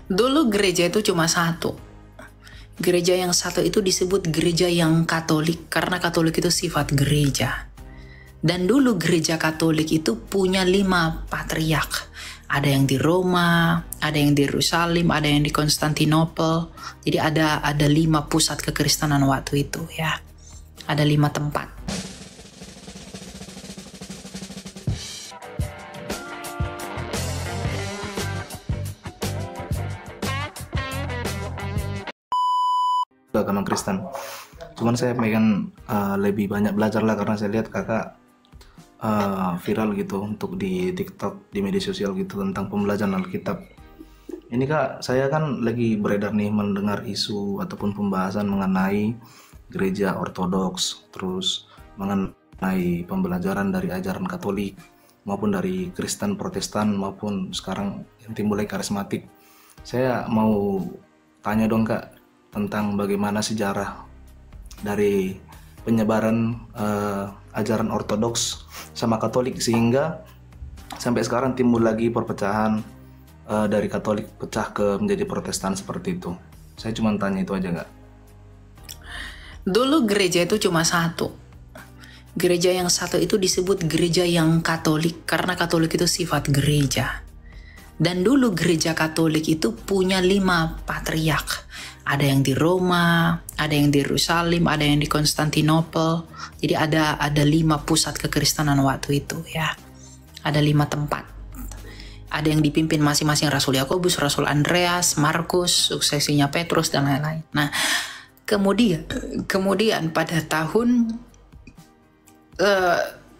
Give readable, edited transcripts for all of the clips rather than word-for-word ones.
Dulu gereja itu cuma satu. Gereja yang satu itu disebut gereja yang Katolik karena Katolik itu sifat gereja. Dan dulu gereja Katolik itu punya 5 patriark. Ada yang di Roma, ada yang di Yerusalem, ada yang di Konstantinopel. Jadi ada 5 pusat kekristenan waktu itu ya. Ada 5 tempat. Agama Kristen. Cuman saya pengen lebih banyak belajar lah karena saya lihat kakak viral gitu untuk di TikTok, di media sosial gitu tentang pembelajaran Alkitab. Ini kak, saya kan lagi beredar nih mendengar isu ataupun pembahasan mengenai gereja ortodoks, terus mengenai pembelajaran dari ajaran Katolik maupun dari Kristen Protestan maupun sekarang yang timbul karismatik. Saya mau tanya dong kak tentang bagaimana sejarah dari penyebaran ajaran ortodoks sama Katolik sehingga sampai sekarang timbul lagi perpecahan dari Katolik pecah ke menjadi Protestan seperti itu. Saya cuma tanya itu aja nggak? Dulu gereja itu cuma satu. Gereja yang satu itu disebut gereja yang Katolik karena Katolik itu sifat gereja. Dan dulu gereja Katolik itu punya 5 patriark. Ada yang di Roma, ada yang di Yerusalem, ada yang di Konstantinopel. Jadi ada 5 pusat kekristenan waktu itu ya. Ada 5 tempat. Ada yang dipimpin masing-masing Rasul Yakobus, Rasul Andreas, Markus, suksesinya Petrus dan lain-lain. Nah, kemudian pada tahun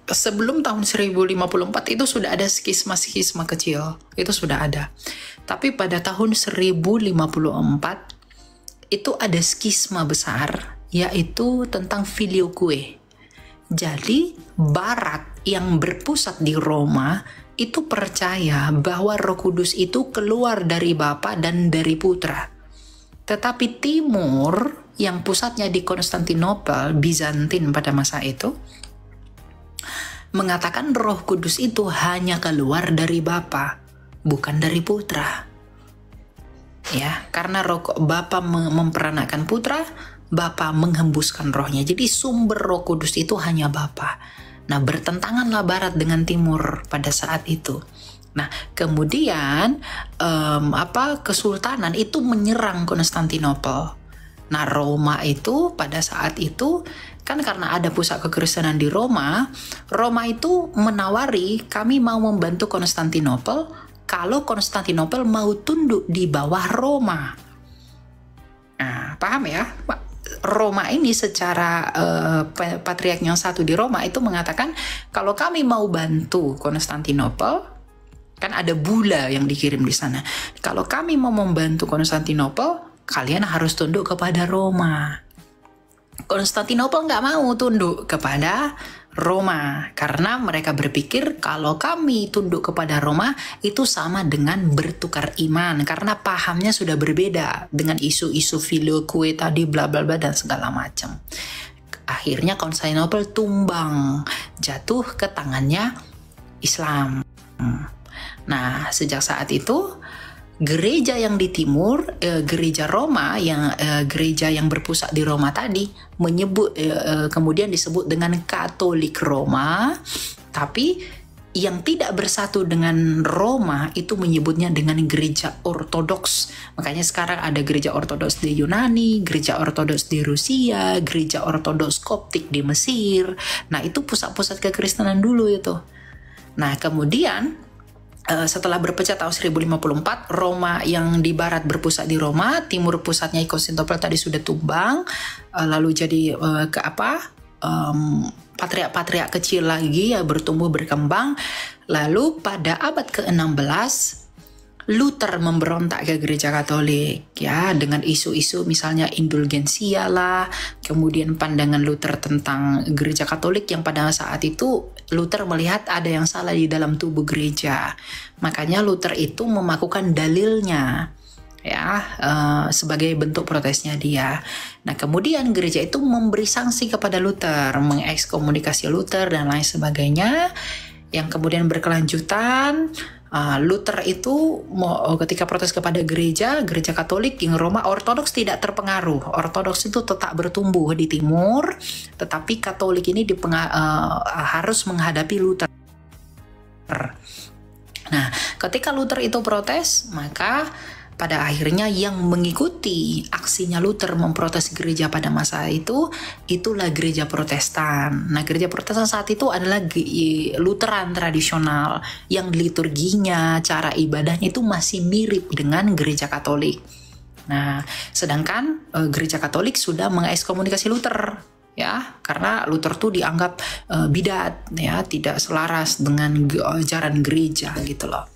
sebelum tahun 1054 itu sudah ada skisma-skisma kecil. Itu sudah ada. Tapi pada tahun 1054 itu ada skisma besar, yaitu tentang filioque. Jadi Barat yang berpusat di Roma itu percaya bahwa Roh Kudus itu keluar dari Bapa dan dari Putra. Tetapi Timur yang pusatnya di Konstantinopel, Bizantin pada masa itu, mengatakan Roh Kudus itu hanya keluar dari Bapa, bukan dari Putra. Ya, karena Bapa memperanakan Putra, Bapa menghembuskan rohnya. Jadi sumber Roh Kudus itu hanya Bapa. Nah, bertentanganlah Barat dengan Timur pada saat itu. Nah, kemudian kesultanan itu menyerang Konstantinopel. Nah, Roma itu pada saat itu kan karena ada pusat kekristenan di Roma, Roma itu menawari kami mau membantu Konstantinopel kalau Konstantinopel mau tunduk di bawah Roma. Nah, paham ya? Roma ini secara patriark yang satu di Roma itu mengatakan kalau kami mau bantu Konstantinopel, kan ada bula yang dikirim di sana. Kalau kami mau membantu Konstantinopel, kalian harus tunduk kepada Roma. Konstantinopel nggak mau tunduk kepada Roma karena mereka berpikir kalau kami tunduk kepada Roma itu sama dengan bertukar iman karena pahamnya sudah berbeda dengan isu-isu filioque tadi bla bla bla dan segala macam. Akhirnya Konstantinopel tumbang, jatuh ke tangannya Islam. Nah, sejak saat itu gereja yang di timur, gereja Roma, gereja yang berpusat di Roma tadi, kemudian disebut dengan Katolik Roma, tapi yang tidak bersatu dengan Roma itu menyebutnya dengan gereja ortodoks. Makanya sekarang ada gereja ortodoks di Yunani, gereja ortodoks di Rusia, gereja ortodoks Koptik di Mesir. Nah, itu pusat-pusat kekristenan dulu itu. Nah, kemudian setelah berpecah tahun 1054, Roma yang di barat berpusat di Roma, timur pusatnya Konstantinopel tadi sudah tumbang, lalu jadi patriark-patriark kecil lagi ya bertumbuh berkembang. Lalu pada abad ke-16 Luther memberontak ke gereja Katolik ya dengan isu-isu misalnya indulgensia lah, kemudian pandangan Luther tentang gereja Katolik yang pada saat itu Luther melihat ada yang salah di dalam tubuh gereja. Makanya Luther itu memakukan dalilnya ya sebagai bentuk protesnya dia. Nah, kemudian gereja itu memberi sanksi kepada Luther, mengekskomunikasi Luther dan lain sebagainya yang kemudian berkelanjutan. Luther itu ketika protes kepada gereja Katolik yang Roma, Ortodoks tidak terpengaruh. Ortodoks itu tetap bertumbuh di timur, tetapi Katolik ini harus menghadapi Luther. Nah, ketika Luther itu protes, maka pada akhirnya yang mengikuti aksinya Luther memprotes gereja pada masa itu, itulah gereja Protestan. Nah, gereja Protestan saat itu adalah Lutheran tradisional yang liturginya, cara ibadahnya itu masih mirip dengan gereja Katolik. Nah, sedangkan gereja Katolik sudah mengekskomunikasi Luther, ya, karena Luther tuh dianggap bidat, ya, tidak selaras dengan ajaran gereja gitu loh.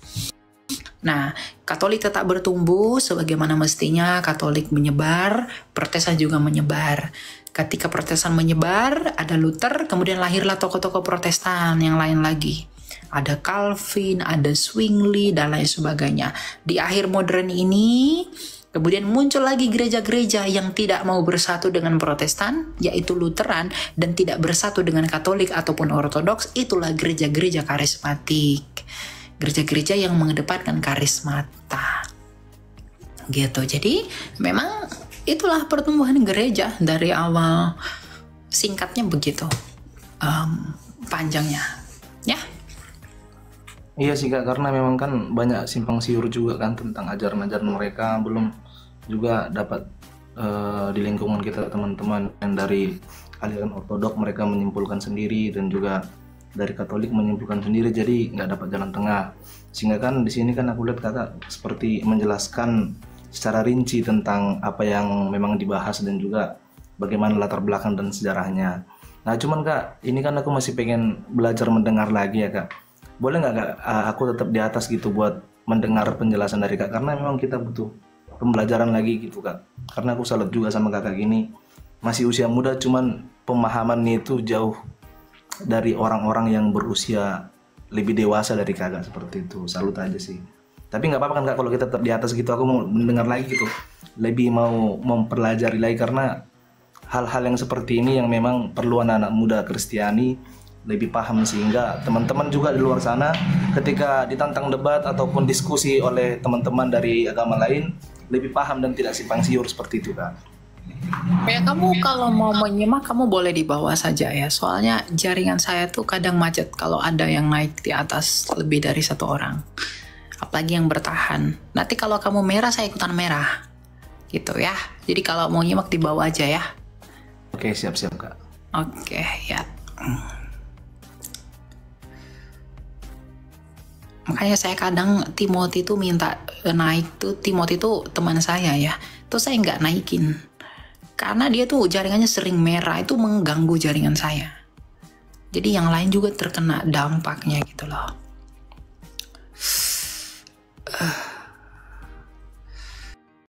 Nah, Katolik tetap bertumbuh sebagaimana mestinya. Katolik menyebar, Protestan juga menyebar. Ketika Protestan menyebar, ada Luther, kemudian lahirlah tokoh-tokoh Protestan yang lain lagi. Ada Calvin, ada Zwingli, dan lain sebagainya. Di akhir modern ini, kemudian muncul lagi gereja-gereja yang tidak mau bersatu dengan Protestan, yaitu Lutheran, dan tidak bersatu dengan Katolik ataupun Ortodoks. Itulah gereja-gereja karismatik. Gereja-gereja yang mengedepankan karismata gitu. Jadi memang itulah pertumbuhan gereja dari awal, singkatnya begitu, panjangnya ya. Iya sih Kak, karena memang kan banyak simpang siur juga kan tentang ajaran-ajaran mereka. Belum juga dapat di lingkungan kita teman-teman yang dari aliran Ortodok mereka menyimpulkan sendiri, dan juga dari Katolik menyimpulkan sendiri, jadi nggak dapat jalan tengah. Sehingga kan di sini kan aku lihat Kakak seperti menjelaskan secara rinci tentang apa yang memang dibahas dan juga bagaimana latar belakang dan sejarahnya. Nah cuman Kak, ini kan aku masih pengen belajar mendengar lagi ya Kak. Boleh nggak Kak, aku tetap di atas gitu buat mendengar penjelasan dari Kak, karena memang kita butuh pembelajaran lagi gitu Kak. Karena aku salut juga sama Kakak gini, masih usia muda cuman pemahamannya itu jauh dari orang-orang yang berusia lebih dewasa dari Kakak seperti itu. Salut aja sih. Tapi nggak apa-apa kan Kak kalau kita tetap di atas gitu, aku mau mendengar lagi gitu, lebih mau mempelajari lagi, karena hal-hal yang seperti ini yang memang perlu anak-anak muda Kristiani lebih paham, sehingga teman-teman juga di luar sana ketika ditantang debat ataupun diskusi oleh teman-teman dari agama lain lebih paham dan tidak simpang siur seperti itu Kak. Ya, kamu kalau mau menyimak kamu boleh di bawah saja ya. Soalnya jaringan saya tuh kadang macet kalau ada yang naik di atas lebih dari satu orang. Apalagi yang bertahan. Nanti kalau kamu merah saya ikutan merah. Gitu ya. Jadi kalau mau nyimak di bawah aja ya. Oke, siap-siap Kak. Oke, ya. Makanya saya kadang Timothy tuh minta naik tuh. Timothy tuh teman saya ya. Terus saya nggak naikin. Karena dia tuh jaringannya sering merah, itu mengganggu jaringan saya. Jadi yang lain juga terkena dampaknya gitu loh.